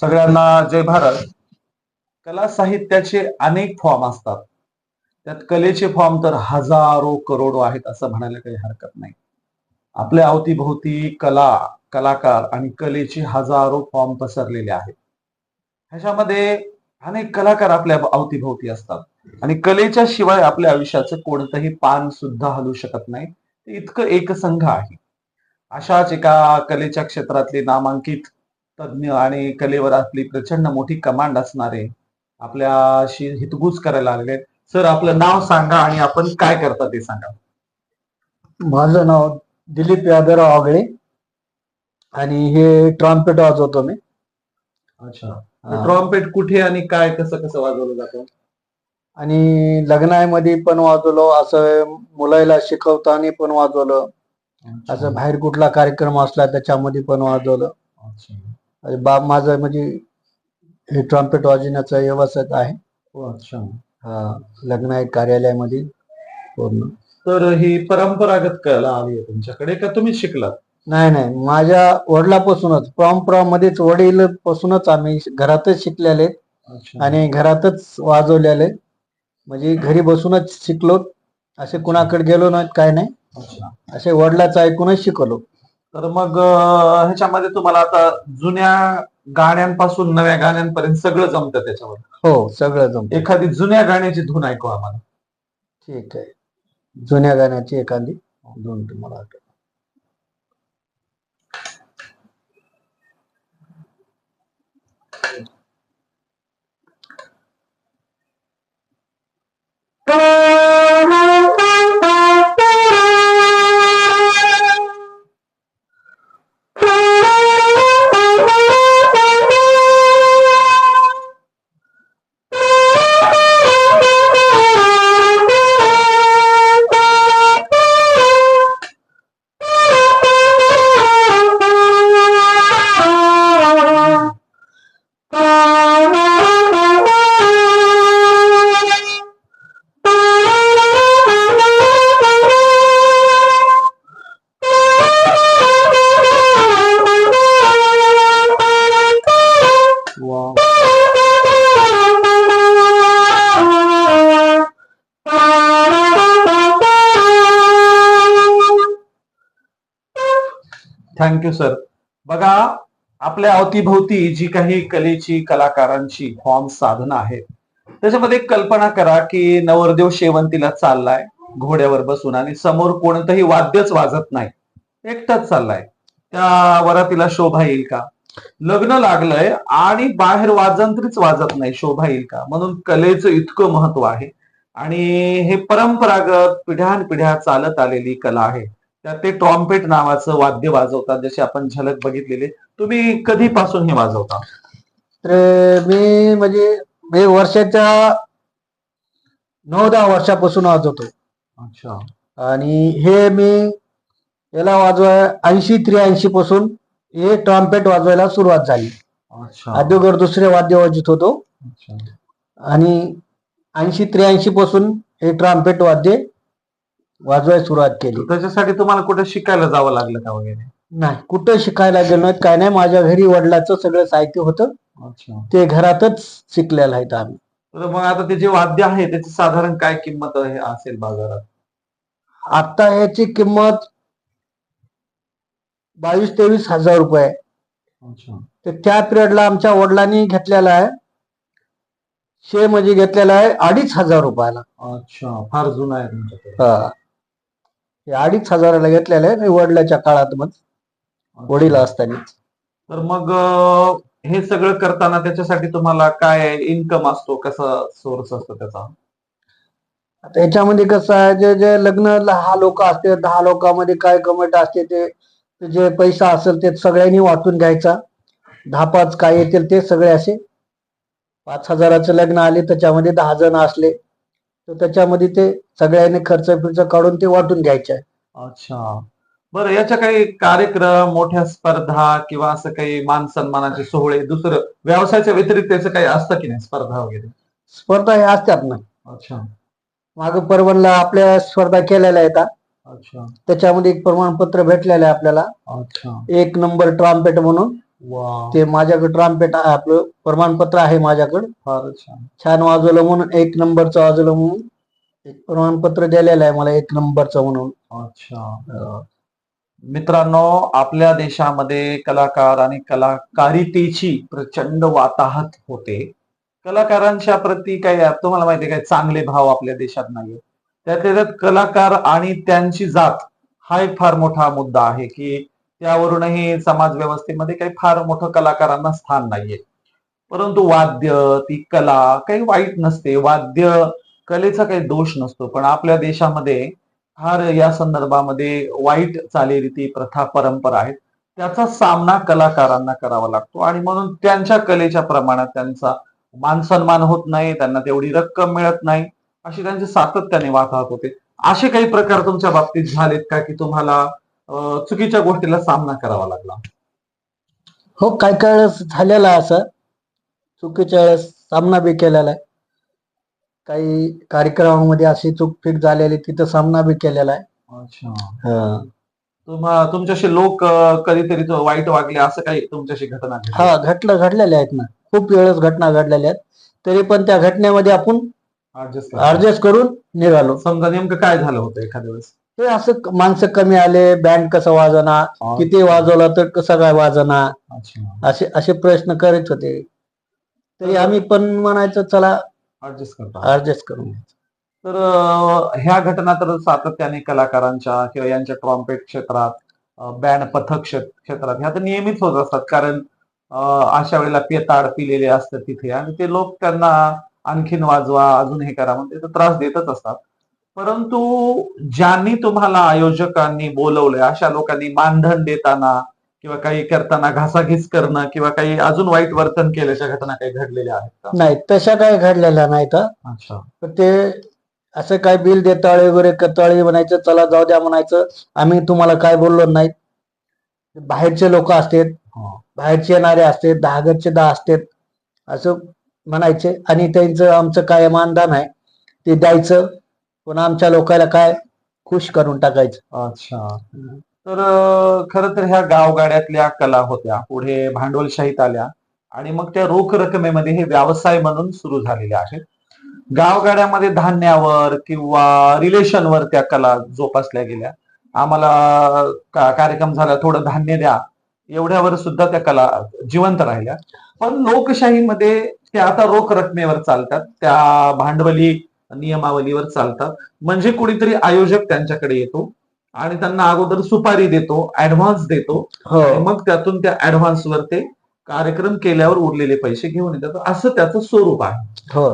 सगळ्यांना जय भारत. कला साहित्याचे अनेक फॉर्म असतात. त्यात कलेचे फॉर्म तर हजारो करोडो आहेत असं म्हणायला काही हरकत नाही. आपल्या अवतीभोवती कला, कलाकार आणि कलेचे हजारो फॉर्म पसरलेले आहेत. ह्याच्यामध्ये अनेक कलाकार आपल्या अवतीभोवती असतात आणि कलेच्या शिवाय आपल्या आयुष्याचं कोणतंही पान सुद्धा हलू शकत नाही. ते इतकं एकसंघ आहे. अशाच एका कलेच्या क्षेत्रातले नामांकित तज्ञ आणि कलेवर आपली प्रचंड मोठी कमांड असणारे आपल्याशी हितगुज करायला आलेले आहेत. सर, आपलं नाव सांगा आणि आपण काय करता ते सांगा. माझं नाव दिलीप यादवराव आगळे आणि हे ट्रम्पेट वाजवतो मी. अच्छा. ट्रॉम्पेट कुठे आणि काय कसं कसं वाजवलं जातं? आणि लग्नामध्ये पण वाजवलो, असं मुलाला शिकवताना पण वाजवलं, असं बाहेर कुठला कार्यक्रम असला त्याच्यामध्ये पण वाजवलं. आणि माझं म्हणजे हे ट्रम्पेट वाजवण्याचा व्यवसाय आहे. अच्छा. लग्न कार्यालयामध्ये पूर्ण. तर ही परंपरागत कला आली आहे तुमच्याकडे का तुम्ही शिकलात? नाही नाही, माझ्या वडिलापासूनच मध्येच वडील पासूनच आम्ही घरातच शिकलेले आणि घरातच वाजवलेले, म्हणजे घरी बसूनच शिकलो. असे कुणाकडे गेलो नाहीत, काय नाही. असे वडिलाचं ऐकूनच शिकलो. तर मग ह्याच्यामध्ये तुम्हाला आता जुन्या गाण्यांपासून नव्या गाण्यांपर्यंत सगळं जमतं त्याच्यावर? हो, सगळं जमतं. एखादी जुन्या गाण्याची धून ऐकू आम्हाला. ठीक आहे, जुन्या गाण्याची एखादी धून तुम्हाला आठवते. Thank you sir. बघा, आपल्या अवतीभोवती जी काही कलेची, कलाकारांची फॉर्म साधनं आहेत, त्याच्यामध्ये कल्पना करा की नवरदेव शेवंतीला चाललाय घोड्यावर बसून आणि समोर कोणतंही वाद्यच वाजत नाही, एकटाच चाललाय. त्या वरातीला शोभा येईल का? लग्न लागलंय आणि बाहेर वाजंत्रीच वाजत नाही, शोभा येईल का? म्हणून कलेचं इतकं महत्व आहे आणि हे परंपरागत पिढ्यानपिढ्या चालत आलेली कला आहे. त्यात ते ट्रॉम्पेट नावाचं वाद्य वाजवतात, जशी आपण झलक बघितलेली. तुम्ही कधीपासून हे वाजवता? तर मी वर्षाच्या 9-10 वर्षापासून वाजवतो. अच्छा. आणि हे मी याला वाजवाय 80-83 पासून हे ट्रम्पेट वाजवायला सुरुवात झाली. अगोदर दुसरे वाद्य वाजवत होतो आणि 80-83 पासून हे ट्रम्पेट वाद्य वाजवायला सुरुवात केली. त्याच्यासाठी तुम्हाला कुठे शिकायला जावं लागलं का वगैरे? नाही, कुठं शिकायला गेलो काय नाही. माझ्या घरी वडिलाचं सगळं साहित्य होतं, ते घरातच शिकलेलं आहे आम्ही. तर मग आता ते जे वाद्य आहे त्याची साधारण काय किंमत असेल बाजारात? आता याची किंमत 22-23 हजार रुपये. तर त्या पिरियडला आमच्या वडिलांनी घेतलेला आहे, घेतलेला आहे 2,500 रुपयाला. अच्छा, फार जुना आहे तुमच्याकडे. हे 2,500 घेतलेलं आहे वडिलाच्या काळात, मग वडील असताना. तर मग हे सगळं करताना त्याच्यासाठी तुम्हाला काय इन्कम असतो, कसा सोर्स असतो त्याचा? त्याच्यामध्ये कसं आहे, जे जे लग्न 10 लोक असते, 10 लोकांमध्ये काय कमिटी असते, ते जे पैसा असेल ते सगळ्यांनी वाटून घ्यायचा. 10-5 काय येतील ते सगळे असे 5,000चं लग्न आले, त्याच्यामध्ये 10 जण असले तर त्याच्यामध्ये ते सगळ्यांनी खर्च काढून ते वाटून घ्यायचे. अच्छा. बरं, याच्या काही कार्यक्रम, मोठ्या स्पर्धा किंवा असं काही मान सन्मानाचे सोहळे, दुसरं व्यवसायाच्या व्यतिरिक्त त्याचं काही असतं की नाही, स्पर्धा वगैरे? स्पर्धा हे असतात ना. अच्छा. माग परवानला आपल्या स्पर्धा केलेल्या आहेत. अच्छा. त्याच्यामध्ये एक प्रमाणपत्र भेटलेलं आहे आपल्याला. अच्छा. 1 नंबर ट्रम्पेट म्हणून. वा, ते माझ्याकडे ट्रम्पेट आपलं प्रमाणपत्र आहे माझ्याकडे. फारच छान. छान वाजवलं म्हणून, 1 नंबरचं वाजवलं म्हणून एक प्रमाणपत्र दिलेलं आहे मला, 1 नंबरचं म्हणून. अच्छा. मित्रांनो, आपल्या देशामध्ये कलाकार आणि कलाकारितेची प्रचंड वाताहत होते. कलाकारांच्या प्रती काही तुम्हाला माहिती आहे काही चांगले भाव आपल्या देशात नाहीये. त्यातल्या त्यात कलाकार आणि त्यांची जात हा एक फार मोठा मुद्दा आहे की त्यावरूनही समाज व्यवस्थेमध्ये काही फार मोठं कलाकारांना स्थान नाहीये. परंतु वाद्य, ती कला काही वाईट नसते. वाद्य कलेचा काही दोष नसतो. पण आपल्या देशामध्ये फार या संदर्भामध्ये वाईट चालीरीती, प्रथा, परंपरा आहेत. त्याचा सामना कलाकारांना करावा लागतो आणि म्हणून त्यांच्या कलेच्या प्रमाणात त्यांचा मान-सन्मान होत नाही, त्यांना तेवढी रक्कम मिळत नाही, अशी त्यांची सातत्याने वाताहत होते. असे काही प्रकार तुमच्या बाबतीत झालेत का की तुम्हाला चुकीच्या गोष्टीला सामना करावा लागला? हो, काही काही वेळेस झालेलं आहे असं, चुकीच्या वेळेस सामना बी केलेला आहे. काही कार्यक्रमामध्ये अशी चूकफीक झालेली, तिथं सामना बी केलेला आहे. अच्छा. हा. तुमच्याशी लोक कधीतरी वाईट वागले असं काही तुमच्याशी घटना घडली? हा, घडलेले आहेत ना, खूप वेळेस घटना घडलेल्या आहेत. तरी पण त्या घटनेमध्ये आपण ऍडजस्ट करून निघालो. समजा नेमकं काय झालं होतं एखाद्या वेळेस? ते असं माणसं कमी आले, बँड कसं वाजना, किती वाजवलं तर कसं काय वाजना, अच्छा. असे असे प्रश्न करत होते. तरी आम्ही पण म्हणायचं चला ऍडजस्ट करता. ऍडजस्ट करून. तर ह्या घटना तर सातत्याने कलाकारांच्या किंवा यांच्या ट्रॉम्पेट क्षेत्रात, बँड पथक क्षेत्रात ह्या तर नेहमीच होत असतात. कारण अशा वेळेला पेताड पिलेले असतात तिथे आणि ते लोक त्यांना आणखीन वाजवा, अजून हे करा म्हणून ते त्रास देतच असतात. परंतु ज्यांनी तुम्हाला आयोजकांनी बोलवलंय अशा लोकांनी मानधन देताना किंवा काही करताना घासाघीस करणं किंवा काही अजून वाईट वर्तन केल्याच्या घटना काही घडलेल्या आहेत का? नाही, तशा काही घडलेल्या नाहीत. अच्छा. तर ते असं काय बिल देताळे वगैरे कताळे म्हणायचं, चला जाऊ द्या म्हणायचं, आम्ही तुम्हाला काय बोललो नाही. बाहेरचे लोक असतात, बाहेरचे येणारे असतात, 10 घरचे 10 असतात, असं म्हणायचे. आणि त्यांचं आमचं काय मानधन आहे ते द्यायचं, पण आमच्या लोकांना काय खुश करून टाकायचं. अच्छा. तर खरं तर ह्या गावगाड्यातल्या कला होत्या, पुढे भांडवलशाहीत आल्या आणि मग त्या रोख रकमेमध्ये हे व्यवसाय म्हणून सुरू झालेले आहेत. गावगाड्यामध्ये धान्यावर किंवा रिलेशनवर त्या कला जोपासल्या गेल्या. आम्हाला कार्यक्रम झाला, थोडं धान्य द्या, एवढ्यावर सुद्धा त्या कला जिवंत राहिल्या. पण लोकशाहीमध्ये त्या आता रोख रकमेवर चालतात, त्या भांडवली नियमावलीवर चालतात. म्हणजे कुणीतरी आयोजक त्यांच्याकडे येतो आणि त्यांना अगोदर सुपारी देतो, ऍडव्हान्स देतो आणि मग त्यातून त्या ऍडव्हान्सवर ते कार्यक्रम केल्यावर उरलेले पैसे घेऊन येतात. असं त्याचं स्वरूप आहे. हो.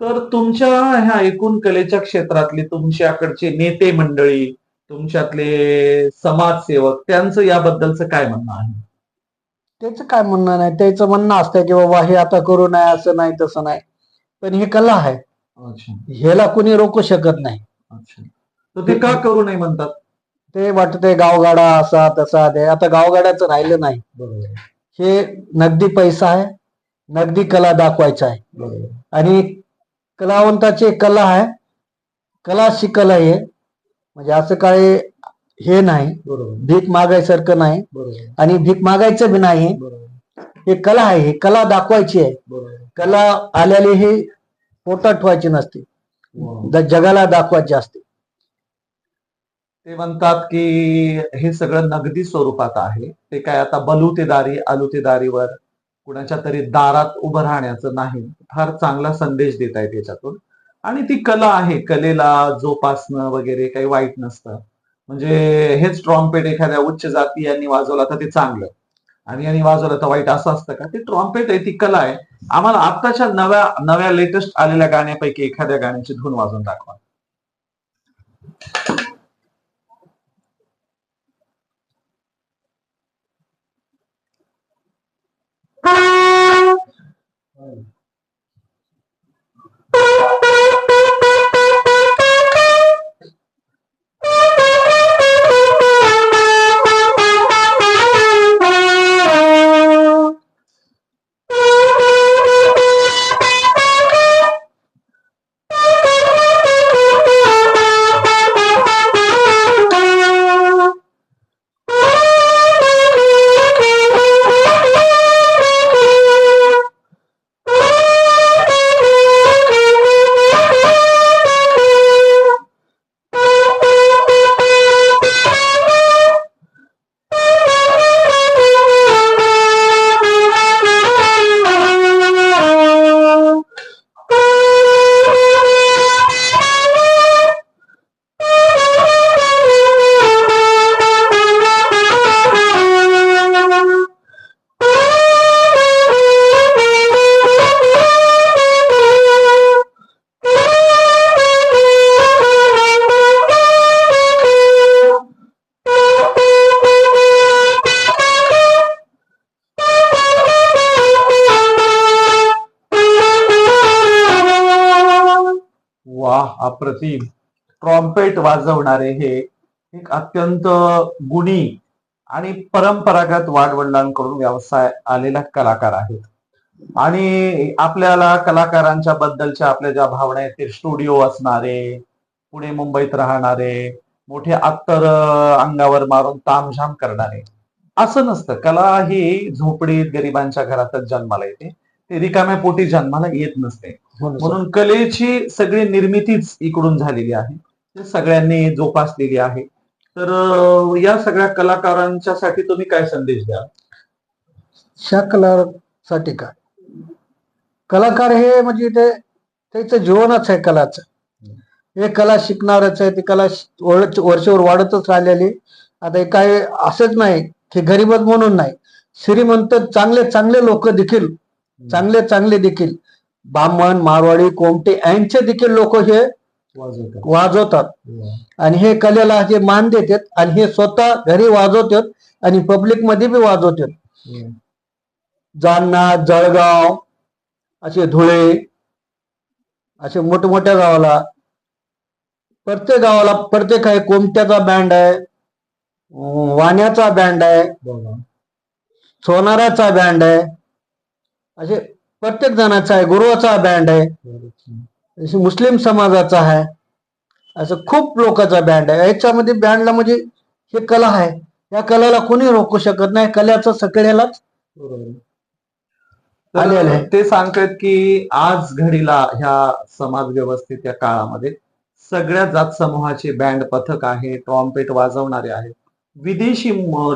तर तुमच्या ह्या एकूण कलेच्या क्षेत्रातले तुमच्याकडचे नेते मंडळी, तुमच्यातले समाजसेवक, त्यांचं याबद्दलचं काय म्हणणं आहे? त्याचं काय म्हणणं नाही, त्याचं म्हणणं असतं की बाबा हे आता करू नये, असं नाही तसं नाही, पण ही कला आहे, अच्छा. ह्याला कुणी रोखू शकत नाही. अच्छा. तर ते का करू नये म्हणतात? ते वाटतंय गावगाडा असा तसा, ते आता गावगाड्याचं राहिलं नाही. बरोबर. हे नगदी पैसा आहे, नगदी कला दाखवायचा आहे. बरोबर. आणि कलावंताची कला आहे, कला शिकला हे, म्हणजे असं काही हे नाही, बरोबर. भीक मागायसारखं नाही. बरोबर. आणि भीक मागायचं बी नाही. बरोबर. हे कला आहे, हे कला दाखवायची आहे. बरोबर. कला आलेली ही पोटात ठेवायची नसते, जगाला दाखवायची असते. ते म्हणतात की हे सगळं नगदी स्वरूपात आहे, ते काय आता बलुतेदारी अलुतेदारीवर कुणाच्या तरी दारात उभं राहण्याचं नाही. फार चांगला संदेश देत आहेत याच्यातून. आणि ती कला आहे, कलेला जोपासणं वगैरे काही वाईट नसतं. म्हणजे हेच ट्रॉम्पेट एखाद्या उच्च जाती यांनी वाजवला तर ते चांगलं आणि यांनी वाजवलं तर वाईट, असं असतं का? ते ट्रॉम्पेट आहे, ती कला आहे. आम्हाला आत्ताच्या नव्या नव्या लेटेस्ट आलेल्या गाण्यापैकी एखाद्या गाण्याची धून वाजवून दाखवा. वाह, अप्रतिम. ट्रॉम्पेट वाजवणारे हे एक अत्यंत गुणी आणि परंपरागत वाडवडिलांकडून व्यवसाय आलेला कलाकार आहेत. आणि आपल्याला कलाकारांच्या बद्दलच्या आपल्या ज्या भावना आहेत ते स्टुडिओ असणारे, पुणे मुंबईत राहणारे, मोठे अत्तर अंगावर मारून तामझाम करणारे, असं नसतं. कला ही झोपडीत गरिबांच्या घरातच जन्माला येते, ते रिकाम्या पोटी जन्माला येत नसते. हो ना सर. म्हणून कलेची सगळी निर्मितीच इकडून झालेली आहे, ते सगळ्यांनी जोपासलेली आहे. तर या सगळ्या कलाकारांच्यासाठी तुम्ही काय संदेश द्याल? ह्या कलासाठी काय, कलाकार हे म्हणजे ते त्याचं जीवनच आहे कलाचं. हे कला शिकणारच आहे, ती कला वर्षभर वाढतच राहिलेली. आता हे काय असंच नाही की गरीबच म्हणून नाही, श्रीमंत चांगले चांगले लोक देखील, चांगले चांगले देखील ब्राह्मण, मारवाडी, कोमटे यांचे देखील लोक हे वाजवतात आणि हे कलेला जे मान देतात आणि हे स्वतः घरी वाजवतात आणि पब्लिक मध्ये बी वाजवतात. जालना, जळगाव, असे धुळे, असे मोठमोठ्या गावाला, प्रत्येक गावाला प्रत्येक आहे. कोमट्याचा बँड आहे, वाण्याचा बँड आहे, सोनाराचा बँड आहे, असे प्रत्येक जणाचा आहे. गुरुवाचा बँड आहे, मुस्लिम समाजाचा आहे, असं खूप लोकांचा बँड आहे. याच्यामध्ये बँडला म्हणजे हे कला आहे, या कलेला कोणी रोखू शकत नाही. कलेचं सगळ्यालाच आलेलं आहे. ते सांगतात की आज घडीला ह्या समाज व्यवस्थेच्या काळामध्ये सगळ्या जात समूहाचे बँड पथक आहे, ट्रॉम्पेट वाजवणारे आहेत. विदेशी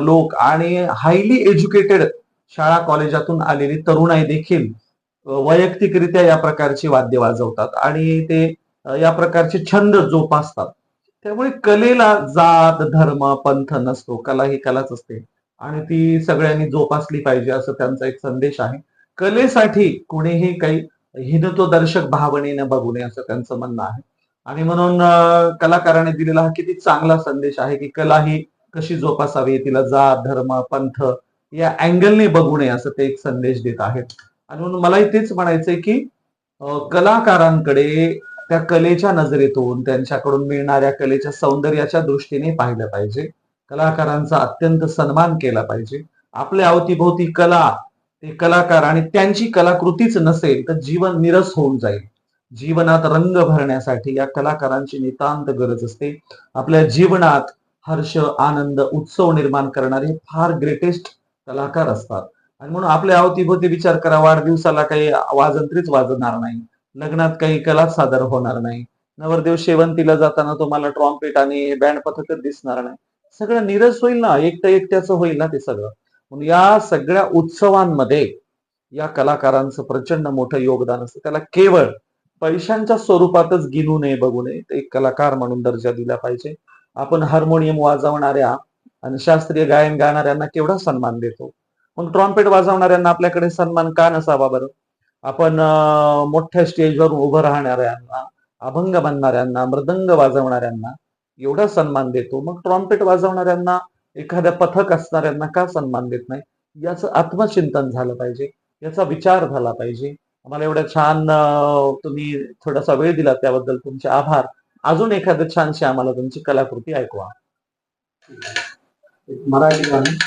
लोक आणि हायली एज्युकेटेड शाळा कॉलेजातून आलेली तरुणाई देखील वैयक्तिकरित्या या प्रकारची वाद्य वाजवतात आणि ते या प्रकारचे छंद जोपासतात. त्यामुळे कलेला जात, धर्म, पंथ नसतो. कला ही कलाच असते आणि ती सगळ्यांनी जोपासली पाहिजे, असं त्यांचा एक संदेश आहे. कलेसाठी कोणीही काही हिंदुत्वदर्शक भावनेने बघू नये, असं त्यांचं म्हणणं आहे. आणि म्हणून कलाकाराने दिलेला हा किती चांगला संदेश आहे की कला ही कशी जोपासावी, तिला जात, धर्म, पंथ या अँगलने बघू नये, असं ते एक संदेश देत आहेत. आणि म्हणून मलाही तेच म्हणायचंय की कलाकारांकडे त्या कलेच्या नजरेतून, त्यांच्याकडून मिळणाऱ्या कलेच्या सौंदर्याच्या दृष्टीने पाहिलं पाहिजे. कलाकारांचा अत्यंत सन्मान केला पाहिजे. आपल्या अवतीभोवती कला, ते कलाकार आणि त्यांची कलाकृतीच नसेल तर जीवन निरस होऊन जाईल. जीवनात रंग भरण्यासाठी या कलाकारांची नितांत गरज असते. आपल्या जीवनात हर्ष, आनंद, उत्सव निर्माण करणारे फार ग्रेटेस्ट कलाकार असतात. आणि म्हणून आपल्या अवतीभोवती विचार करा, वाढदिवसाला काही वाजंत्रीच वाजणार नाही, लग्नात काही कला सादर होणार नाही, नवरदेव शेवंतीला जाताना तुम्हाला ट्रॉम्पेट आणि बँड पथकच दिसणार नाही. सगळं निरस होईल ना, एकट्याचं होईल ना ते सगळं. म्हणून या सगळ्या उत्सवांमध्ये या कलाकारांचं प्रचंड मोठं योगदान असतं. त्याला केवळ पैशांच्या स्वरूपातच गिनू नये, बघू नये. एक कलाकार म्हणून दर्जा दिला पाहिजे. आपण हार्मोनियम वाजवणाऱ्या आणि शास्त्रीय गायन गाणाऱ्यांना केवढा सन्मान देतो, मग ट्रॉम्पेट वाजवणाऱ्यांना आपल्याकडे सन्मान का नसावा बरं? आपण मोठ्या स्टेजवर उभं राहणाऱ्यांना, अभंग म्हणणाऱ्यांना, मृदंग वाजवणाऱ्यांना एवढा सन्मान देतो, मग ट्रॉम्पेट वाजवणाऱ्यांना, एखाद्या पथक असणाऱ्यांना का सन्मान देत नाही? याचं आत्मचिंतन झालं पाहिजे, याचा विचार झाला पाहिजे. आम्हाला एवढ्या छान तुम्ही थोडासा वेळ दिला त्याबद्दल तुमचे आभार. अजून एखादं छानशी आम्हाला तुमची कलाकृती ऐकवा. मराठी गाणं.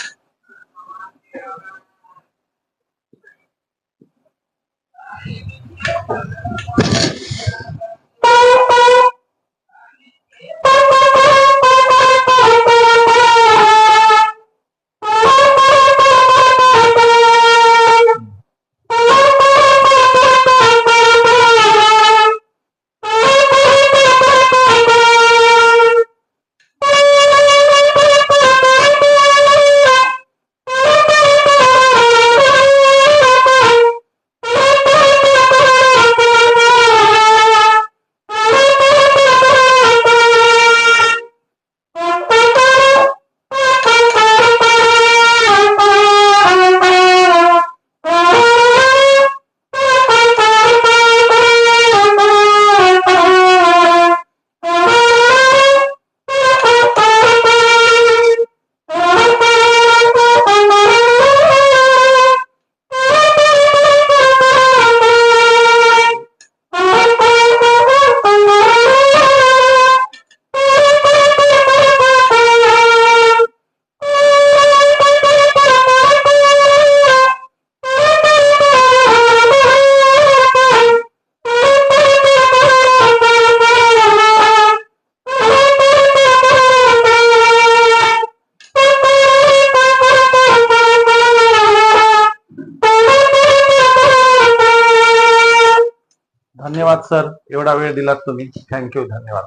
धन्यवाद सर, एवढा वेळ दिलात तुम्ही. थँक्यू, धन्यवाद.